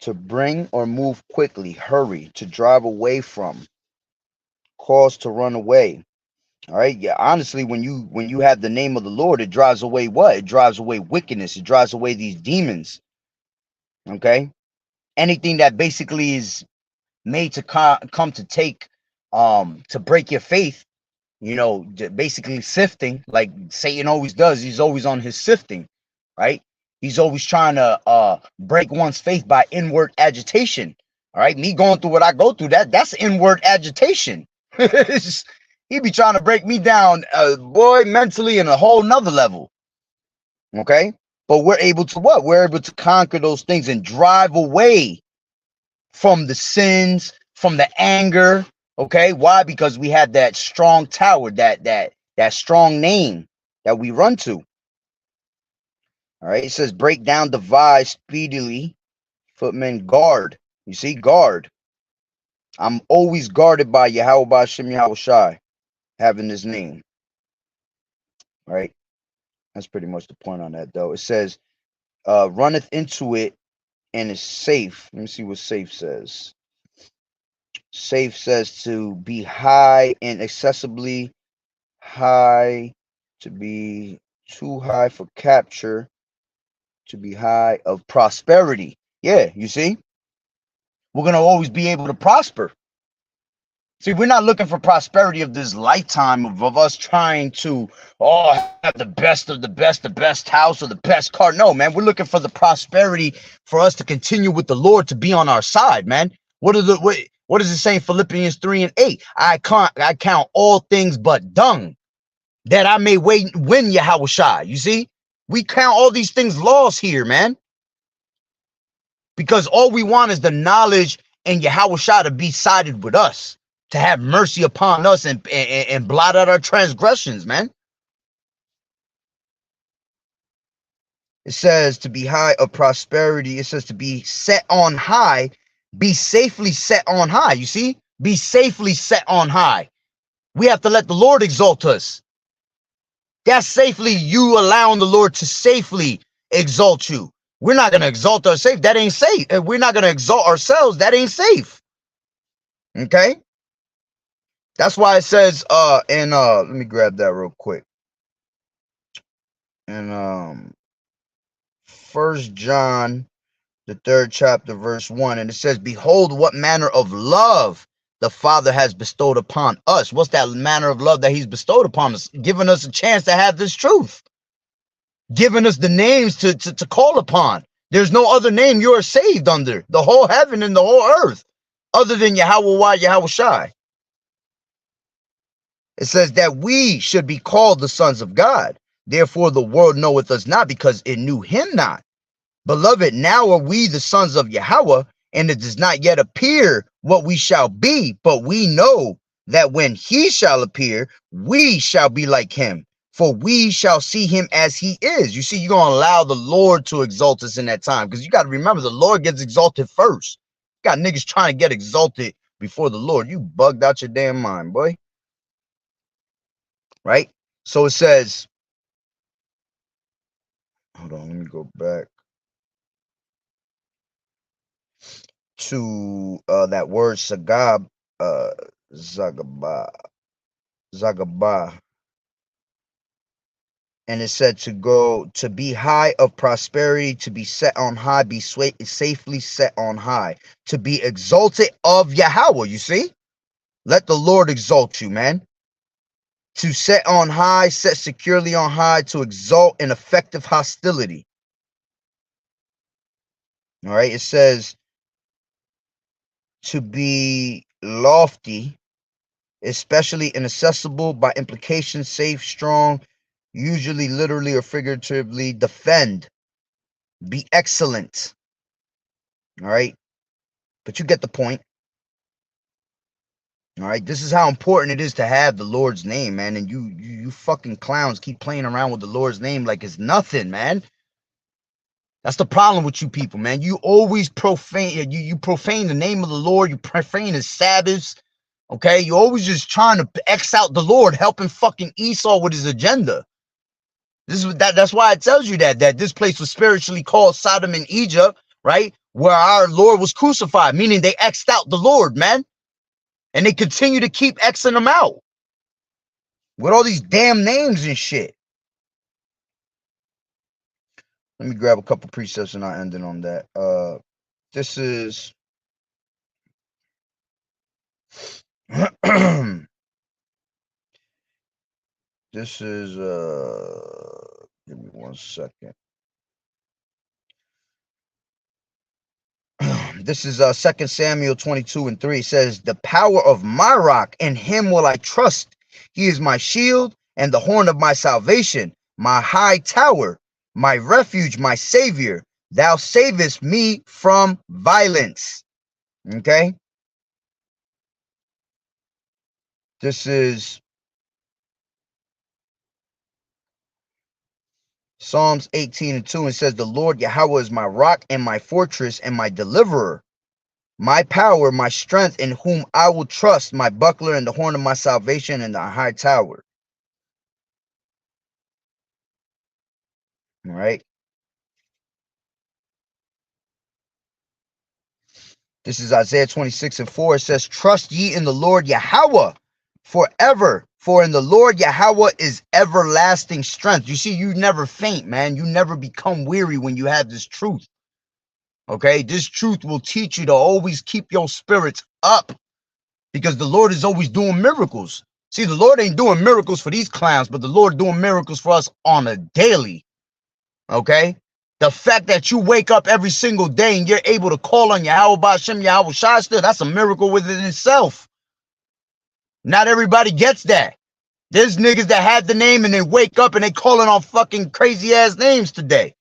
To bring or move quickly, hurry, to drive away from, cause to run away. All right. Yeah. Honestly, when you have the name of the Lord, it drives away what? It drives away wickedness. It drives away these demons. Okay. Anything that basically is made to come to take to break your faith, basically sifting like Satan always does. He's always on his sifting, right? He's always trying to break one's faith by inward agitation. All right, me going through what I go through, that's inward agitation. He be trying to break me down, boy, mentally in a whole nother level. Okay, but we're able to what? We're able to conquer those things and drive away from the sins, from the anger. Okay, why? Because we have that strong tower, that strong name that we run to. All right, it says break down, divide speedily, footmen guard. You see, guard. I'm always guarded by Yahweh Ba'Shem Yahweh Shai, having his name. All right, that's pretty much the point on that, though. It says runneth into it and is safe. Let me see what safe says. Safe says to be high and accessibly high, to be too high for capture, to be high of prosperity. Yeah, you see, we're going to always be able to prosper. See, we're not looking for prosperity of this lifetime of us trying to, have the best of the best house or the best car. No, man, we're looking for the prosperity for us to continue with the Lord to be on our side, man. What is it saying? Philippians 3:8. I count all things but dung, that I may win Yahweh Shai. You see, we count all these things lost here, man, because all we want is the knowledge and Yahweh Shai to be sided with us, to have mercy upon us and blot out our transgressions, man. It says to be high of prosperity. It says to be set on high, be safely set on high. You see, be safely set on high. We have to let the Lord exalt us. That's safely you allowing the Lord to safely exalt you. We're not going to exalt ourselves. That ain't safe. We're not going to exalt ourselves. That ain't safe. Okay. That's why it says, let me grab that real quick. In 1 John, the 3rd chapter, verse 1, and it says, behold, what manner of love the Father has bestowed upon us. What's that manner of love that he's bestowed upon us? Giving us a chance to have this truth. Giving us the names to call upon. There's no other name you are saved under the whole heaven and the whole earth other than Yahweh Yahweh Shai. It says that we should be called the sons of God. Therefore the world knoweth us not, because it knew him not. Beloved, now are we the sons of Yahweh, and it does not yet appear what we shall be, but we know that when he shall appear, we shall be like him, for we shall see him as he is. You see, you're going to allow the Lord to exalt us in that time, because you got to remember, the Lord gets exalted first. You got niggas trying to get exalted before the Lord. You bugged out your damn mind, boy. Right? So it says, hold on, let me go back to that word sagab, zagaba, and it said to be high of prosperity, to be set on high, be safely set on high, to be exalted of Yahweh. You see, let the Lord exalt you, man. To set on high, set securely on high, to exalt in effective hostility. All right, it says to be lofty, especially inaccessible, by implication, safe, strong, usually literally or figuratively, defend, be excellent. All right, but you get the point. All right, this is how important it is to have the Lord's name, man. And you fucking clowns keep playing around with the Lord's name like it's nothing, man. That's the problem with you people, man. You always profane, you profane the name of the Lord. You profane his Sabbaths. Okay, you always just trying to X out the Lord, helping fucking Esau with his agenda. This is that's why it tells you that this place was spiritually called Sodom and Egypt, right? Where our Lord was crucified, meaning they X'd out the Lord, man. And they continue to keep Xing them out with all these damn names and shit. Let me grab a couple precepts and I'll end it on that. This is this is give me 1 second. This is 2 Samuel 22:3. It says, the power of my rock, in him will I trust. He is my shield and the horn of my salvation, my high tower, my refuge, my savior. Thou savest me from violence. Okay. This is Psalms 18:2. It says, the Lord Yahweh is my rock and my fortress and my deliverer, my power, my strength, in whom I will trust, my buckler and the horn of my salvation and the high tower. All right. This is Isaiah 26:4. It says, trust ye in the Lord Yahweh forever, for in the Lord Yahweh is everlasting strength. You see, you never faint, man. You never become weary when you have this truth. Okay, this truth will teach you to always keep your spirits up, because the Lord is always doing miracles. See, the Lord ain't doing miracles for these clowns, but the Lord doing miracles for us on a daily. Okay, the fact that you wake up every single day and you're able to call on Yahweh Ba'Shem Yahweh Shai still, that's a miracle within itself. Not everybody gets that. There's niggas that had the name and they wake up and they calling on fucking crazy ass names today.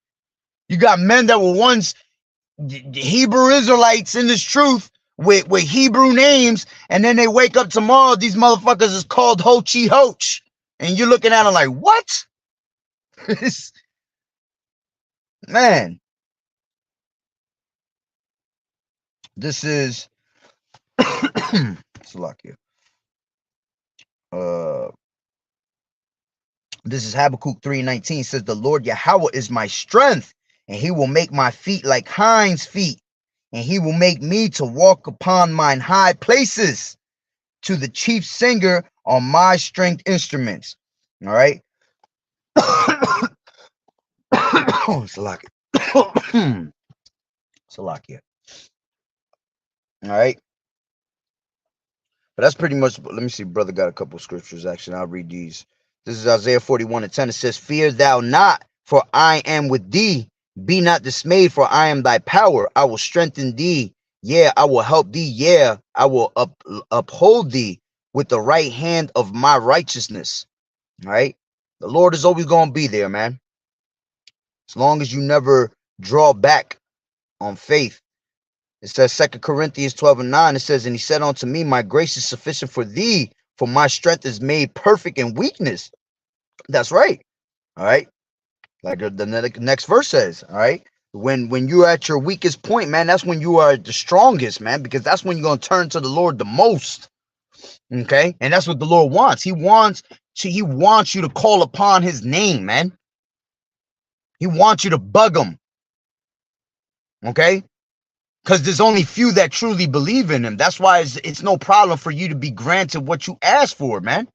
You got men that were once Hebrew Israelites in this truth with Hebrew names, and then they wake up tomorrow, these motherfuckers is called Hochi Hoch. And you're looking at them like, what? Man. This is Salakia. This is Habakkuk 3:19. Says, the Lord Yahweh is my strength, and he will make my feet like hinds' feet, and he will make me to walk upon mine high places, to the chief singer on my stringed instruments. All right. Salakia. Salakia. All right. But that's pretty much, let me see, brother got a couple scriptures, actually. I'll read these. This is Isaiah 41:10. It says, fear thou not, for I am with thee. Be not dismayed, for I am thy power. I will strengthen thee. Yeah, I will help thee. Yeah, I will uphold thee with the right hand of my righteousness. All right. The Lord is always going to be there, man. As long as you never draw back on faith. It says 2 Corinthians 12:9. It says, and he said unto me, my grace is sufficient for thee, for my strength is made perfect in weakness. That's right. All right. Like the next verse says, all right. When you're at your weakest point, man, that's when you are the strongest, man, because that's when you're going to turn to the Lord the most. Okay. And that's what the Lord wants. He wants you to call upon his name, man. He wants you to bug him. Okay. Because there's only few that truly believe in him. That's why it's no problem for you to be granted what you ask for, man.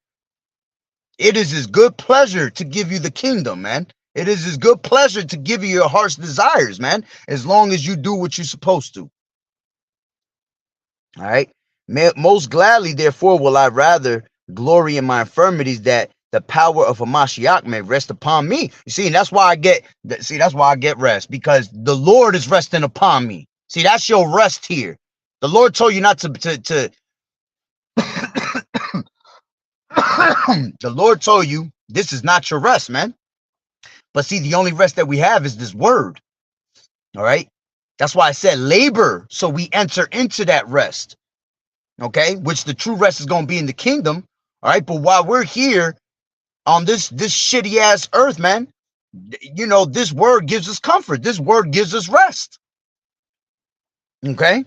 It is his good pleasure to give you the kingdom, man. It is his good pleasure to give you your heart's desires, man, as long as you do what you're supposed to. All right. Most gladly, therefore, will I rather glory in my infirmities, that the power of a Mashiach may rest upon me. You see, and that's why I get rest, because the Lord is resting upon me. See, that's your rest here. The Lord told you not to the Lord told you this is not your rest, man. But see, the only rest that we have is this word. All right. That's why I said labor, so we enter into that rest. Okay, which the true rest is going to be in the kingdom. All right. But while we're here on this shitty ass earth, man, You know, this word gives us comfort. This word gives us rest. Okay.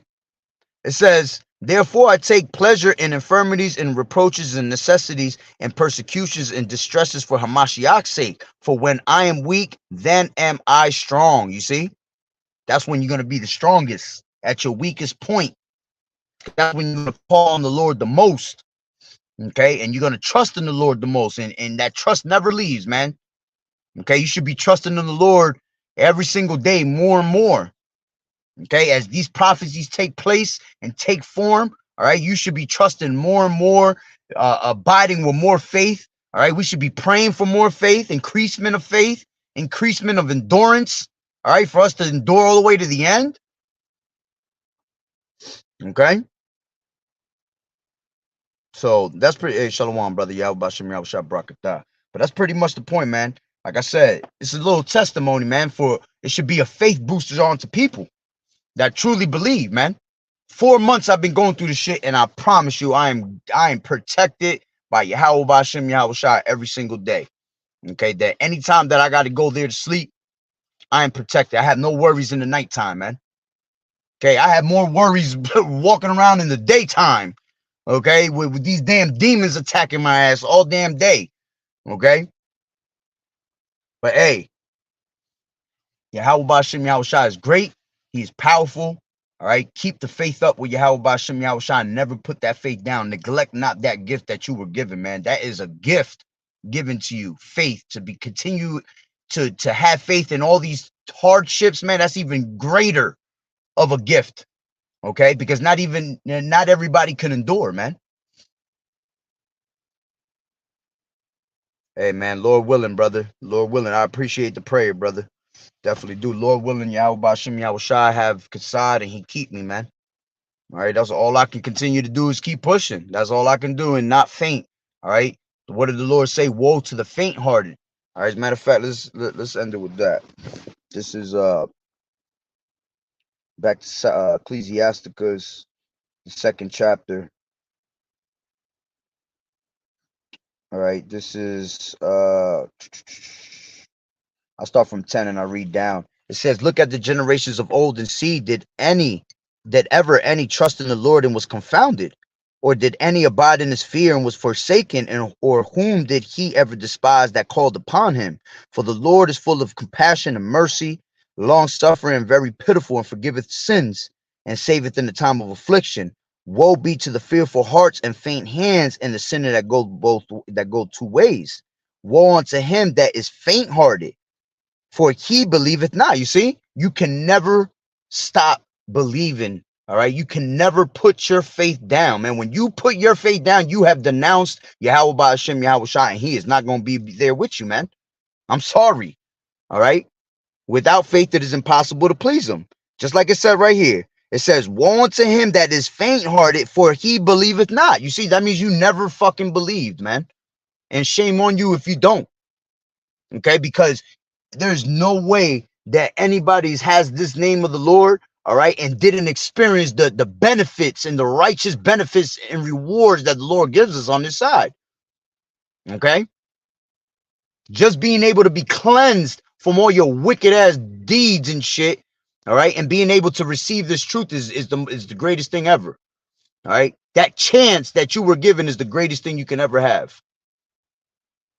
It says, therefore I take pleasure in infirmities and reproaches and necessities and persecutions and distresses for Hamashiach's sake. For when I am weak, then am I strong. You see, that's when you're going to be the strongest at your weakest point. That's when you're going to call on the Lord the most. Okay. And you're going to trust in the Lord the most. And that trust never leaves, man. Okay. You should be trusting in the Lord every single day, more and more. Okay, as these prophecies take place and take form, all right, you should be trusting more and more, abiding with more faith. All right, we should be praying for more faith, increasement of faith, increasement of endurance. All right, for us to endure all the way to the end. Okay, so that's pretty. Hey, shalom, brother. But that's pretty much the point, man. Like I said, it's a little testimony, man. For it should be a faith booster on to people that truly believe, man. 4 months I've been going through the shit, and I promise you, I am protected by Yahawah every single day. Okay, that anytime that I got to go there to sleep, I am protected. I have no worries in the nighttime, man. Okay, I have more worries walking around in the daytime. Okay, with these damn demons attacking my ass all damn day. Okay, but hey, Yahawah is great. He is powerful. All right, keep the faith up with Yahawah. Never put that faith down. Neglect not that gift that you were given, man. That is a gift given to you. Faith to be continue to have faith in all these hardships, man. That's even greater of a gift. Okay, because not everybody can endure, man. Hey, man, Lord willing, brother. Lord willing, I appreciate the prayer, brother. Definitely do. Lord willing, Yahawah have Kasad and he keep me, man. All right, that's all I can continue to do is keep pushing. That's all I can do and not faint. All right. What did the Lord say? Woe to the faint-hearted. All right. As a matter of fact, let's end it with that. This is back to Ecclesiasticus, the 2nd chapter. All right. This is I'll start from 10 and I'll read down. It says, look at the generations of old and see, did ever any trust in the Lord and was confounded? Or did any abide in his fear and was forsaken? And or whom did he ever despise that called upon him? For the Lord is full of compassion and mercy, long suffering and very pitiful, and forgiveth sins and saveth in the time of affliction. Woe be to the fearful hearts and faint hands and the sinner that go two ways. Woe unto him that is faint hearted, for he believeth not. You see, you can never stop believing. All right, you can never put your faith down, man. When you put your faith down, you have denounced Yahawah, and he is not going to be there with you, man. I'm sorry. All right, without faith it is impossible to please him. Just like it said right here, it says, woe unto him that is faint hearted, for he believeth not. You see, that means you never fucking believed, man. And shame on you if you don't. Okay, because there's no way that anybody has this name of the Lord, all right, and didn't experience the benefits and the righteous benefits and rewards that the Lord gives us on this side. Okay, just being able to be cleansed from all your wicked ass deeds and shit, all right, and being able to receive this truth is the greatest thing ever. All right, that chance that you were given is the greatest thing you can ever have,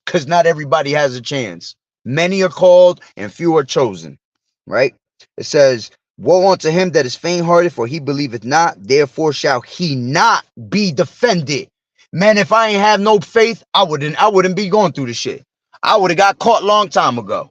because not everybody has a chance. Many are called and few are chosen. Right? It says, woe unto him that is faint-hearted, for he believeth not, therefore shall he not be defended. Man, if I ain't have no faith, I wouldn't be going through this shit. I would have got caught long time ago.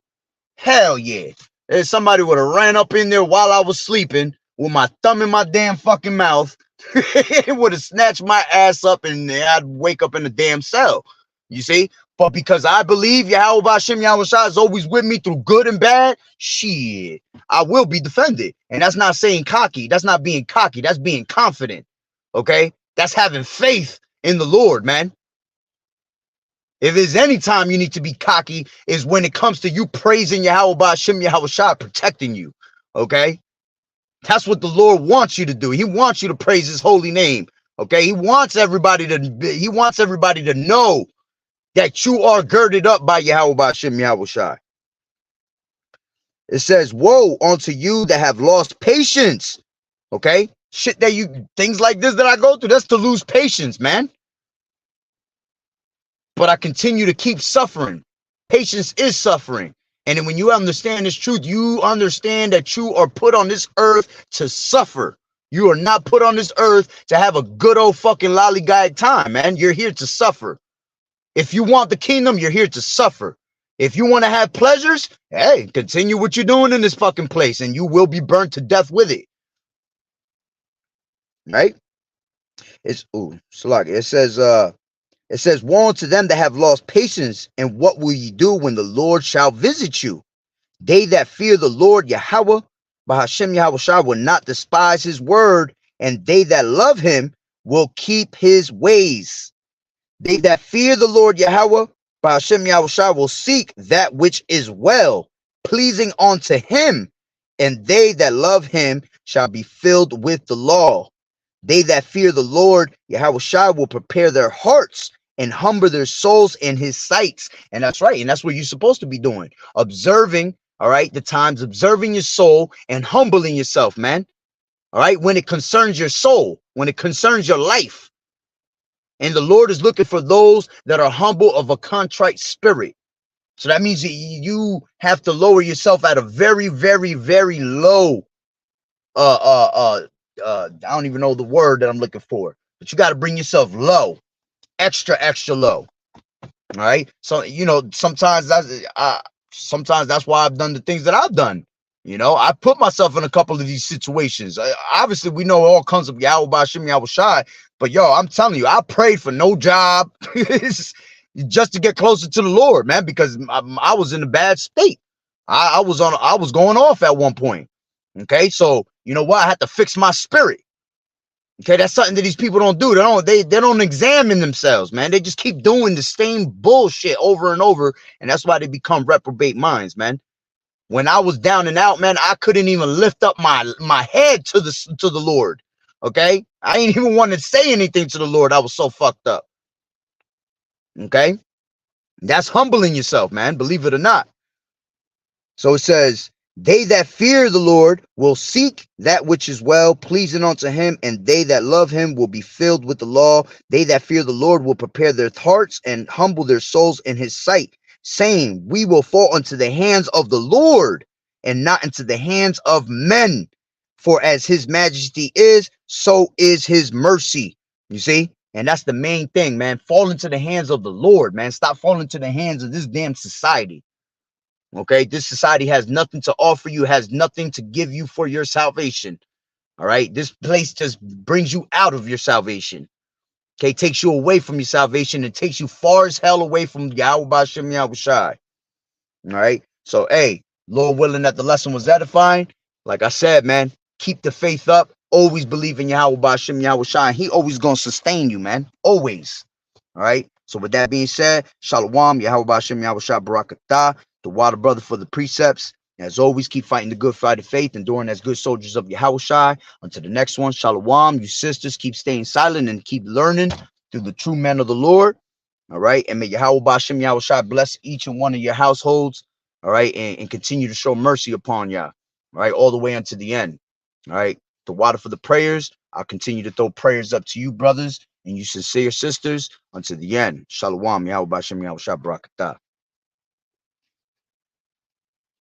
Hell yeah. If somebody would have ran up in there while I was sleeping with my thumb in my damn fucking mouth, it would have snatched my ass up and I'd wake up in the damn cell. You see? But because I believe Yahawah is always with me through good and bad, shit, I will be defended. And that's not saying cocky. That's not being cocky. That's being confident. Okay? That's having faith in the Lord, man. If there's any time you need to be cocky, is when it comes to you praising Yahawah protecting you. Okay? That's what the Lord wants you to do. He wants you to praise his holy name. Okay? He wants everybody to know that you are girded up by Yahawah. It says, woe unto you that have lost patience. Okay? Shit that you, things like this that I go through, that's to lose patience, man. But I continue to keep suffering. Patience is suffering. And then when you understand this truth, you understand that you are put on this earth to suffer. You are not put on this earth to have a good old fucking lollygag time, man. You're here to suffer. If you want the kingdom, you're here to suffer. If you want to have pleasures, hey, continue what you're doing in this fucking place and you will be burnt to death with it. Right? It's Salaki. It says, woe unto them that have lost patience, and what will ye do when the Lord shall visit you? They that fear the Lord Yahweh, Bahashem Yahweh will not despise his word, and they that love him will keep his ways. They that fear the Lord Yahweh, Bahashem Yahweh will seek that which is well, pleasing unto him, and they that love him shall be filled with the law. They that fear the Lord Yahweh will prepare their hearts and humble their souls in his sights. And that's right. And that's what you're supposed to be doing. Observing, all right, the times, observing your soul and humbling yourself, man. All right, when it concerns your soul, when it concerns your life. And the Lord is looking for those that are humble of a contrite spirit. So that means that you have to lower yourself at a very, very, very low I don't even know the word that I'm looking for, but you got to bring yourself low, extra low. All right. So, you know, sometimes that's why I've done the things that I've done. You know, I put myself in a couple of these situations. Obviously, we know it all comes from Yahweh Bashim Yahweh Shai, but yo, I'm telling you, I prayed for no job just to get closer to the Lord, man, because I was in a bad state. I was going off at one point. Okay, so you know what? I had to fix my spirit. Okay, that's something that these people don't do. They don't examine themselves, man. They just keep doing the same bullshit over and over, and that's why they become reprobate minds, man. When I was down and out, man, I couldn't even lift up my head to the Lord. Okay, I didn't even want to say anything to the Lord. I was so fucked up. Okay, that's humbling yourself, man. Believe it or not. So it says, they that fear the Lord will seek that which is well, pleasing unto him, and they that love him will be filled with the law. They that fear the Lord will prepare their hearts and humble their souls in his sight, saying, we will fall into the hands of the Lord and not into the hands of men. For as his majesty is, so is his mercy. You see? And that's the main thing, man. Fall into the hands of the Lord, man. Stop falling into the hands of this damn society. Okay, this society has nothing to offer you, has nothing to give you for your salvation. All right, this place just brings you out of your salvation. Okay, takes you away from your salvation and takes you far as hell away from Yahweh Bashim Yahweh Shai. All right, so hey, Lord willing that the lesson was edifying. Like I said, man, keep the faith up. Always believe in Yahweh Bashim Yahweh Shai. He always gonna sustain you, man. Always. All right. So with that being said, Shalom, Yahweh Bashim Yahweh Shai Barakatah. The water brother for the precepts. As always, keep fighting the good fight of faith, enduring as good soldiers of Yahweh Shai. Until the next one, Shalom. You sisters, keep staying silent and keep learning through the true men of the Lord. All right. And may Yahweh Bashim Yahweh Shai bless each and one of your households. All right. And continue to show mercy upon y'all. All right. All the way unto the end. All right. The water for the prayers. I'll continue to throw prayers up to you, brothers, and you sincere sisters, unto the end. Shalom. Yahweh Bashim Yahweh Shai Barakatah.